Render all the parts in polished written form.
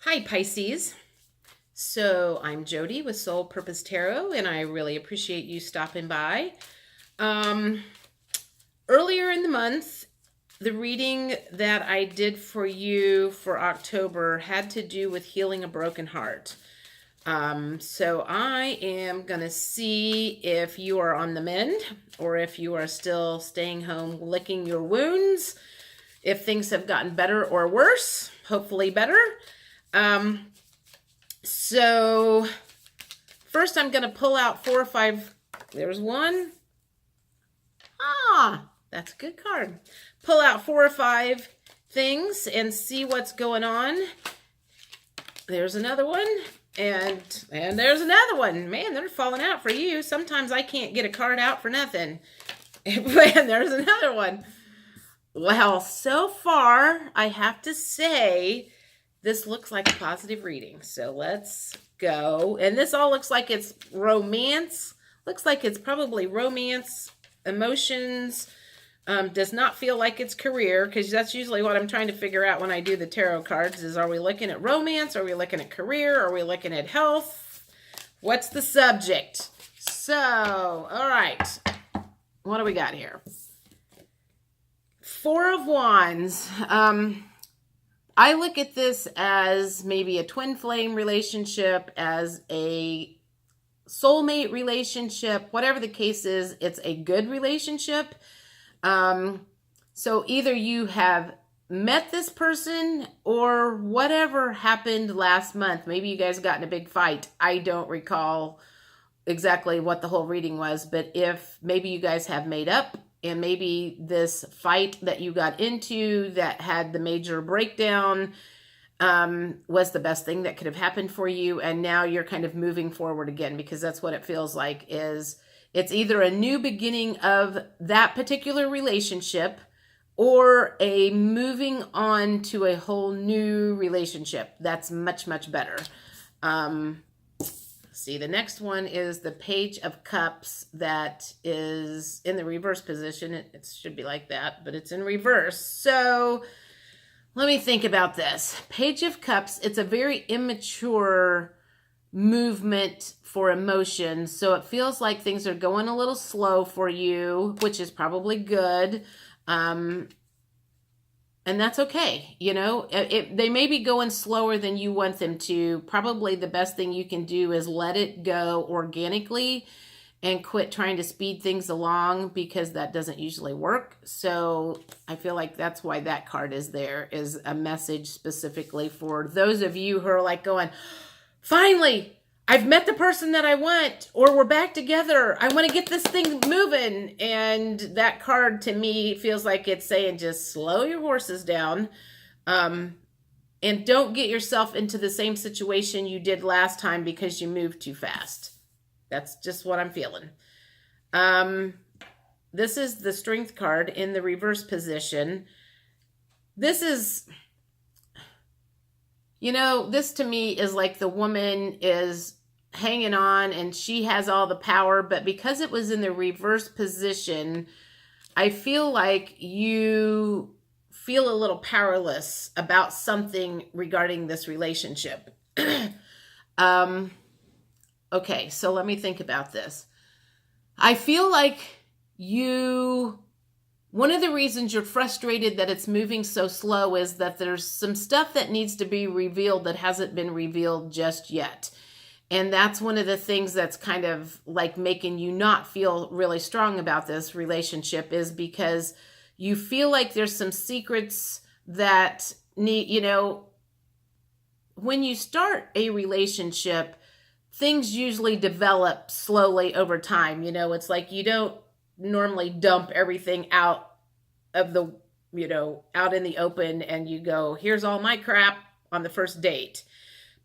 Hi, Pisces. So I'm Jody with Soul Purpose Tarot, and I really appreciate you stopping by. Um, Earlier in the month, the reading that I did for you for October had to do with healing a broken heart. So I am going to see if you are on the mend or if you are still staying home licking your wounds, if things have gotten better or worse, hopefully better. So first I'm going to pull out 4 or 5. There's one. That's a good card. Pull out 4 or 5 things and see what's going on. There's another one. And there's another one. Man, they're falling out for you. Sometimes I can't get a card out for nothing. And there's another one. Well, so far, I have to say, this looks like a positive reading. So let's go. And this all looks like it's romance. Looks like it's probably romance, emotions. Does not feel like it's career, because that's usually what I'm trying to figure out when I do the tarot cards is, are we looking at romance? Are we looking at career? Are we looking at health? What's the subject? So, all right. What do we got here? 4 of Wands. I look at this as maybe a twin flame relationship, as a soulmate relationship, whatever the case is, it's a good relationship. So either you have met this person or whatever happened last month. Maybe you guys got in a big fight. I don't recall exactly what the whole reading was, but if maybe you guys have made up, and maybe this fight that you got into that had the major breakdown was the best thing that could have happened for you. And now you're kind of moving forward again, because that's what it feels like. Is it's either a new beginning of that particular relationship or a moving on to a whole new relationship that's much, much better. See, the next one is the Page of Cups that is in the reverse position. It should be like that, but it's in reverse. So let me think about this. Page of Cups, it's a very immature movement for emotions. So it feels like things are going a little slow for you, which is probably good. And that's okay. You know, they may be going slower than you want them to. Probably the best thing you can do is let it go organically and quit trying to speed things along, because that doesn't usually work. So I feel like that's why that card is there, is a message specifically for those of you who are like going, finally, I've met the person that I want, or we're back together. I want to get this thing moving. And that card to me feels like it's saying, just slow your horses down. And don't get yourself into the same situation you did last time because you moved too fast. That's just what I'm feeling. This is the Strength card in the reverse position. This is, you know, this to me is like the woman is hanging on and she has all the power, but because it was in the reverse position, I feel like you feel a little powerless about something regarding this relationship. Okay, so let me think about this. I feel like one of the reasons you're frustrated that it's moving so slow is that there's some stuff that needs to be revealed that hasn't been revealed just yet. And that's one of the things that's kind of like making you not feel really strong about this relationship, is because you feel like there's some secrets that need, you know, when you start a relationship, things usually develop slowly over time. You know, it's like you don't normally dump everything out of the, you know, out in the open and you go, here's all my crap on the first date,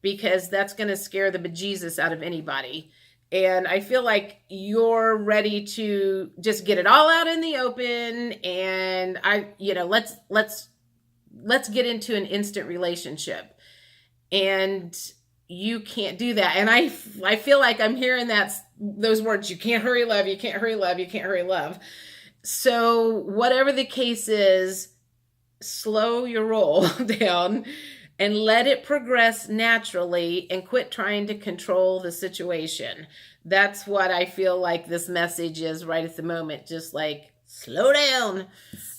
because that's going to scare the bejesus out of anybody. And I feel like you're ready to just get it all out in the open. And let's get into an instant relationship. And you can't do that. And I feel like I'm hearing those words, you can't hurry love, you can't hurry love, you can't hurry love. So whatever the case is, slow your roll down and let it progress naturally and quit trying to control the situation. That's what I feel like this message is right at the moment. Just like, slow down.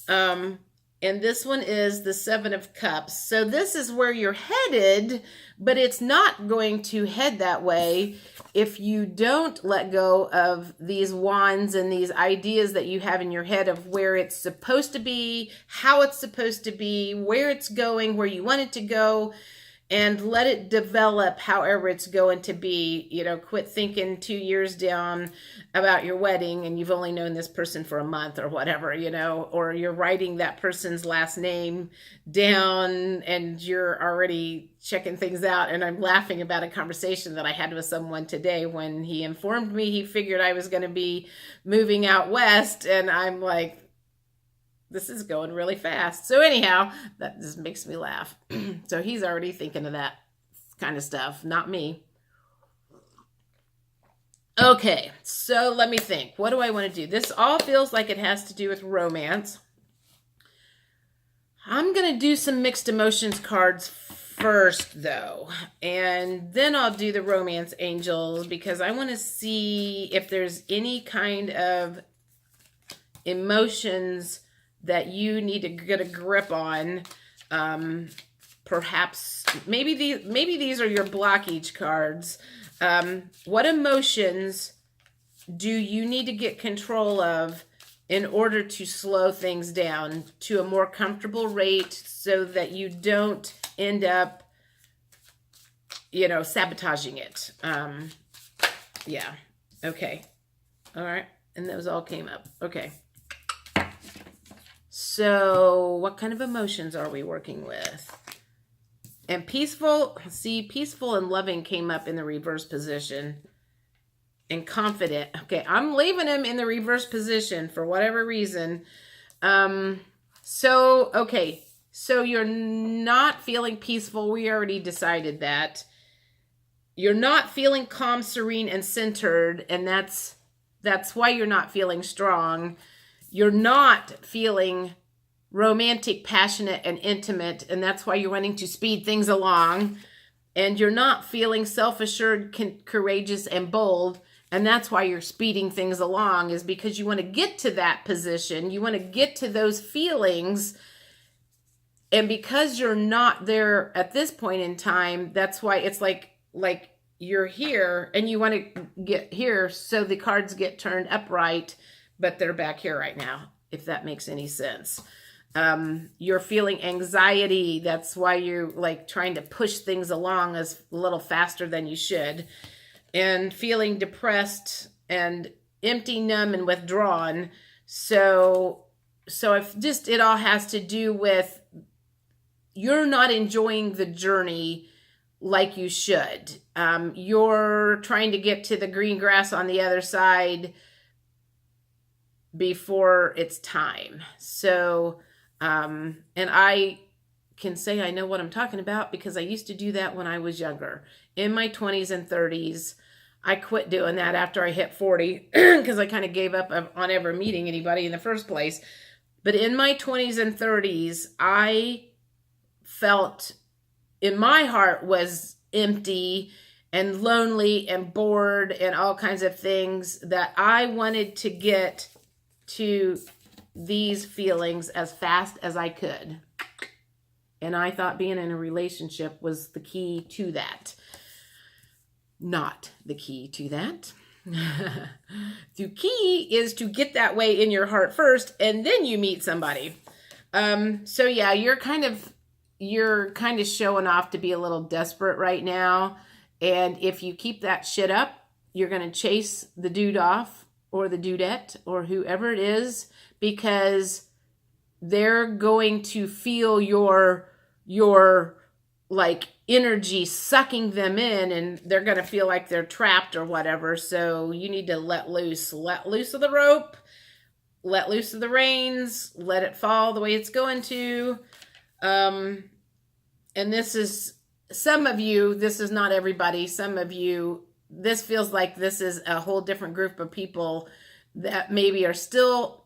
And this one is the Seven of Cups. So this is where you're headed, but it's not going to head that way if you don't let go of these wands and these ideas that you have in your head of where it's supposed to be, how it's supposed to be, where it's going, where you want it to go, and let it develop however it's going to be. You know, quit thinking 2 years down about your wedding and you've only known this person for a month or whatever, you know, or you're writing that person's last name down and you're already checking things out. And I'm laughing about a conversation that I had with someone today when he informed me he figured I was going to be moving out west. And I'm like, this is going really fast. So anyhow, that just makes me laugh. So he's already thinking of that kind of stuff, not me. Okay, so let me think. What do I want to do? This all feels like it has to do with romance. I'm going to do some mixed emotions cards first, though. And then I'll do the romance angels because I want to see if there's any kind of emotions that you need to get a grip on. Perhaps, maybe these are your blockage cards. What emotions do you need to get control of in order to slow things down to a more comfortable rate so that you don't end up, you know, sabotaging it? Yeah. Okay. All right. And those all came up. Okay. So what kind of emotions are we working with? And peaceful, see, peaceful and loving came up in the reverse position. And confident. Okay, I'm leaving him in the reverse position for whatever reason. Okay, so you're not feeling peaceful. We already decided that. You're not feeling calm, serene, and centered, and that's why you're not feeling strong. You're not feeling romantic, passionate, and intimate, and that's why you're wanting to speed things along. And you're not feeling self-assured, courageous, and bold, and that's why you're speeding things along, is because you want to get to that position. You want to get to those feelings, and because you're not there at this point in time, that's why it's like you're here, and you want to get here, so the cards get turned upright, but they're back here right now, if that makes any sense. You're feeling anxiety. That's why you're like trying to push things along as a little faster than you should, and feeling depressed and empty, numb, and withdrawn. So if just, it all has to do with you're not enjoying the journey like you should. You're trying to get to the green grass on the other side before it's time. So, and I can say I know what I'm talking about because I used to do that when I was younger. In my 20s and 30s, I quit doing that after I hit 40 because I kind of gave up on ever meeting anybody in the first place. But in my 20s and 30s, I felt in my heart was empty and lonely and bored and all kinds of things that I wanted to get to these feelings as fast as I could. And I thought being in a relationship was the key to that. Not the key to that. The key is to get that way in your heart first, and then you meet somebody. So yeah, you're kind of showing off to be a little desperate right now. And if you keep that shit up, you're going to chase the dude off, or the dudette, or whoever it is, because they're going to feel your like energy sucking them in, and they're going to feel like they're trapped or whatever. So you need to let loose of the rope, let loose of the reins, let it fall the way it's going to. And this is, some of you, this is not everybody. Some of you, this feels like this is a whole different group of people that maybe are still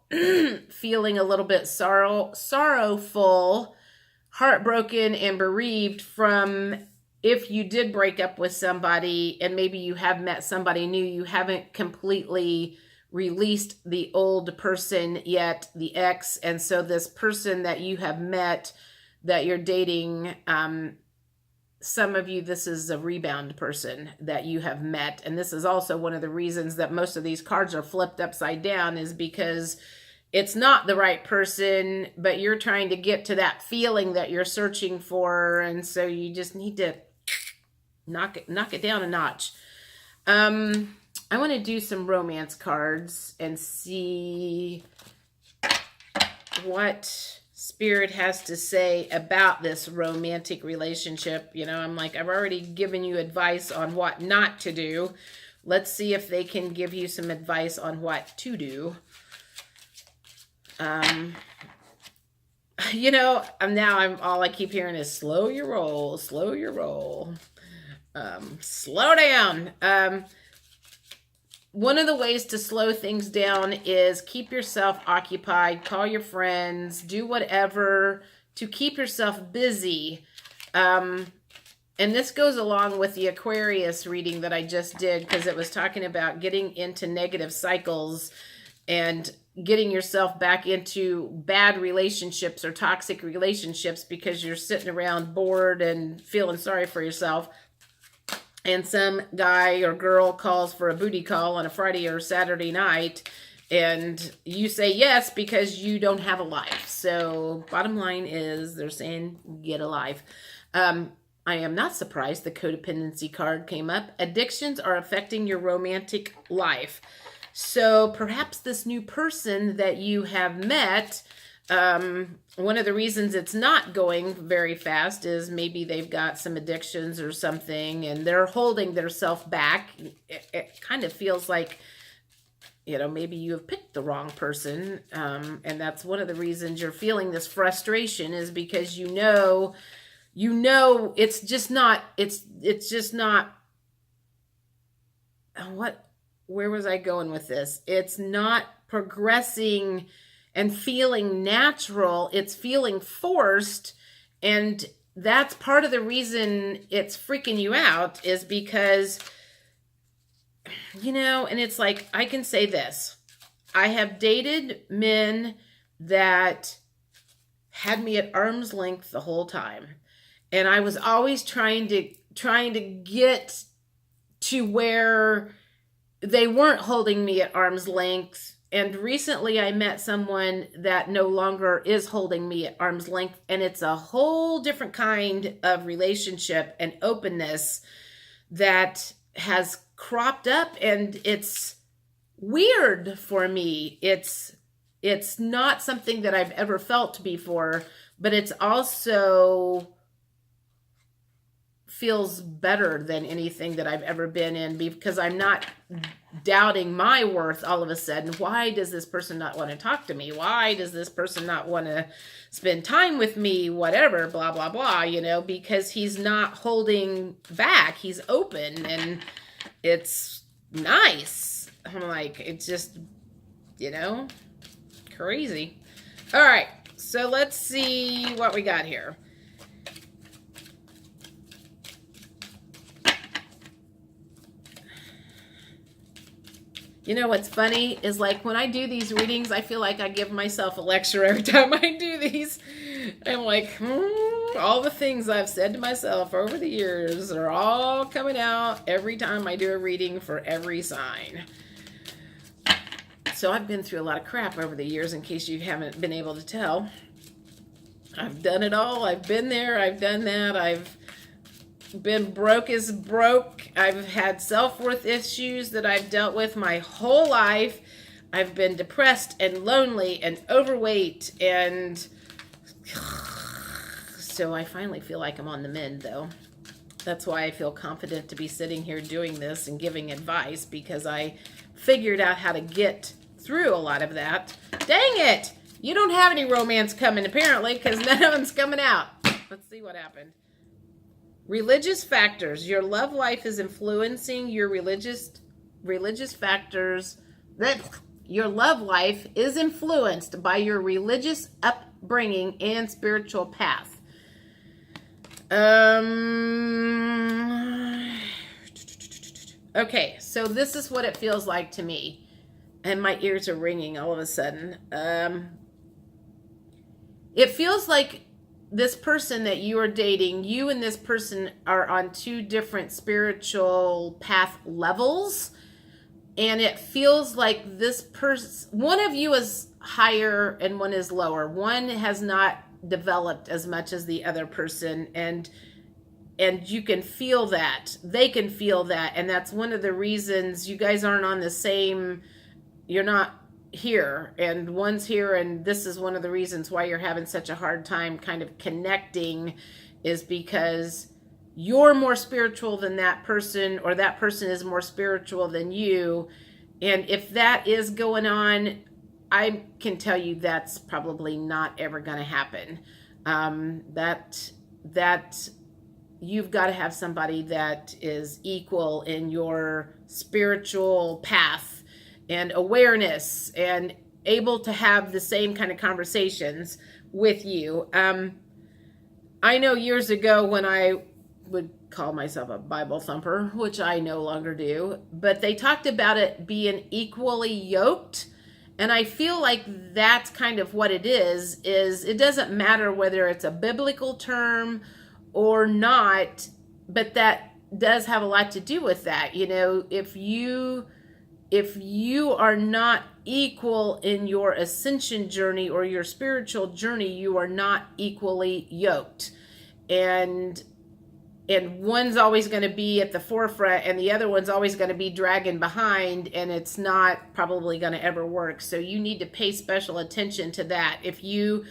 feeling a little bit sorrowful, heartbroken and bereaved from if you did break up with somebody and maybe you have met somebody new, you haven't completely released the old person yet, the ex. And so this person that you have met, that you're dating, some of you, this is a rebound person that you have met. And this is also one of the reasons that most of these cards are flipped upside down, is because it's not the right person, but you're trying to get to that feeling that you're searching for. And so you just need to knock it down a notch. I want to do some romance cards and see what Spirit has to say about this romantic relationship. You know, I'm like, I've already given you advice on what not to do. Let's see if they can give you some advice on what to do. You know, all I keep hearing is slow your roll, slow your roll. Slow down. One of the ways to slow things down is keep yourself occupied, call your friends, do whatever to keep yourself busy. And this goes along with the Aquarius reading that I just did, because it was talking about getting into negative cycles and getting yourself back into bad relationships or toxic relationships because you're sitting around bored and feeling sorry for yourself. And some guy or girl calls for a booty call on a Friday or Saturday night, and you say yes because you don't have a life. So bottom line is they're saying get a life. I am not surprised the codependency card came up. Addictions are affecting your romantic life. So perhaps this new person that you have met, one of the reasons it's not going very fast is maybe they've got some addictions or something and they're holding themselves back. It kind of feels like, you know, maybe you have picked the wrong person. And that's one of the reasons you're feeling this frustration, is because you know, it's just not, where was I going with this? It's not progressing and feeling natural. It's feeling forced. And that's part of the reason it's freaking you out, is because, you know, and it's like, I can say this. I have dated men that had me at arm's length the whole time. And I was always trying to get to where they weren't holding me at arm's length. And recently I met someone that no longer is holding me at arm's length. And it's a whole different kind of relationship and openness that has cropped up. And it's weird for me. It's not something that I've ever felt before, but it's also feels better than anything that I've ever been in, because I'm not doubting my worth all of a sudden. Why does this person not want to talk to me? Why does this person not want to spend time with me? Whatever, blah, blah, blah, you know, because he's not holding back. He's open and it's nice. I'm like, it's just, you know, crazy. All right, so let's see what we got here. You know what's funny is, like, when I do these readings, I feel like I give myself a lecture every time I do these. I'm like, all the things I've said to myself over the years are all coming out every time I do a reading for every sign. So I've been through a lot of crap over the years, in case you haven't been able to tell. I've done it all. I've been there. I've done that. I've been broke as broke. I've had self-worth issues that I've dealt with my whole life. I've been depressed and lonely and overweight, and so I finally feel like I'm on the mend, though. That's why I feel confident to be sitting here doing this and giving advice, because I figured out how to get through a lot of that. Dang it! You don't have any romance coming, apparently, because none of them's coming out. Let's see what happened. Religious factors. Your love life is influencing your religious factors. Your love life is influenced by your religious upbringing and spiritual path. Okay, so this is what it feels like to me. And my ears are ringing all of a sudden. It feels like this person that you are dating, you and this person are on two different spiritual path levels. And it feels like this person, one of you is higher and one is lower. One has not developed as much as the other person. And you can feel that. They can feel that. And that's one of the reasons you guys aren't on the same, you're not here and one's here, and this is one of the reasons why you're having such a hard time kind of connecting, is because you're more spiritual than that person, or that person is more spiritual than you. And if that is going on, I can tell you that's probably not ever going to happen. That you've got to have somebody that is equal in your spiritual path and awareness and able to have the same kind of conversations with you. I know years ago when I would call myself a Bible thumper, which I no longer do, but they talked about it being equally yoked. And I feel like that's kind of what it is it doesn't matter whether it's a biblical term or not, but that does have a lot to do with that. You know, if you are not equal in your ascension journey or your spiritual journey, you are not equally yoked. And one's always going to be at the forefront and the other one's always going to be dragging behind, and it's not probably going to ever work. So you need to pay special attention to that. If you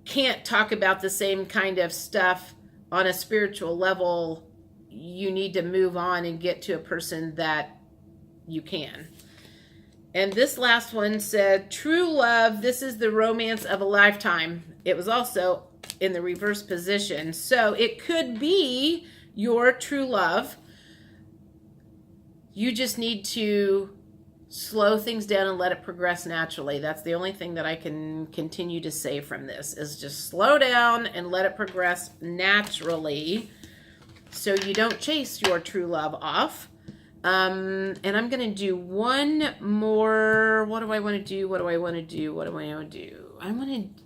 can't talk about the same kind of stuff on a spiritual level, you need to move on and get to a person that you can. And this last one said, true love, this is the romance of a lifetime. It was also in the reverse position. So it could be your true love. You just need to slow things down and let it progress naturally. That's the only thing that I can continue to say from this, is just slow down and let it progress naturally so you don't chase your true love off. And I'm going to do one more. What do I want to do? I want to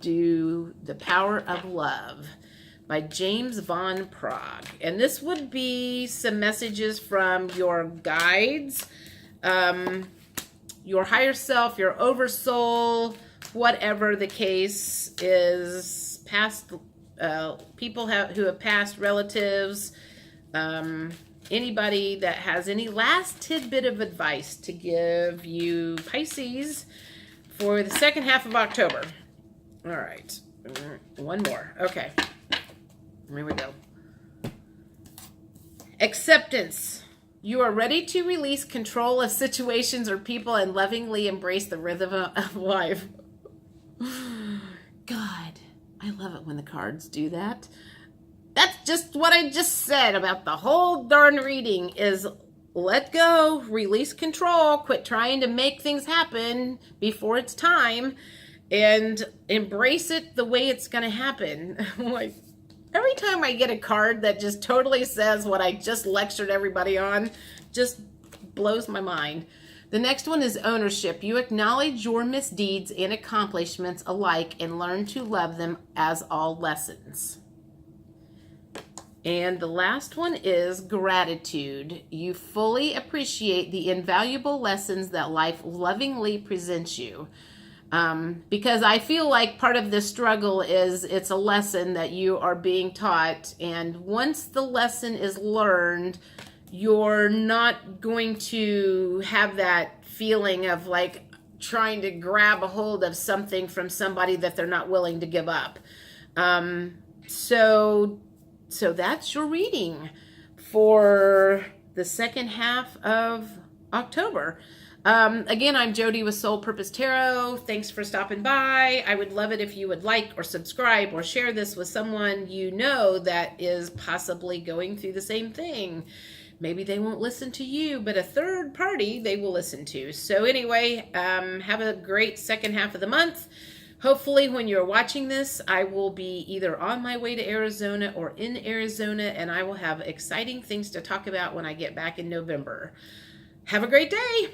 do The Power of Love by James Von Prague. And this would be some messages from your guides, your higher self, your oversoul, whatever the case is, past people who have passed, relatives, anybody that has any last tidbit of advice to give you, Pisces, for the second half of October. All right. One more. Okay. Here we go. Acceptance. You are ready to release control of situations or people and lovingly embrace the rhythm of life. God, I love it when the cards do that. That's just what I just said about the whole darn reading, is let go, release control, quit trying to make things happen before it's time, and embrace it the way it's going to happen. Like, every time I get a card that just totally says what I just lectured everybody on, just blows my mind. The next one is ownership. You acknowledge your misdeeds and accomplishments alike and learn to love them as all lessons. And the last one is gratitude. You fully appreciate the invaluable lessons that life lovingly presents you. Because I feel like part of the struggle is it's a lesson that you are being taught. And once the lesson is learned, you're not going to have that feeling of like trying to grab a hold of something from somebody that they're not willing to give up. So that's your reading for the second half of October. Again, I'm Jody with Soul Purpose Tarot. Thanks for stopping by. I would love it if you would like or subscribe or share this with someone you know that is possibly going through the same thing. Maybe they won't listen to you, but a third party they will listen to. So anyway, have a great second half of the month. Hopefully, when you're watching this, I will be either on my way to Arizona or in Arizona, and I will have exciting things to talk about when I get back in November. Have a great day.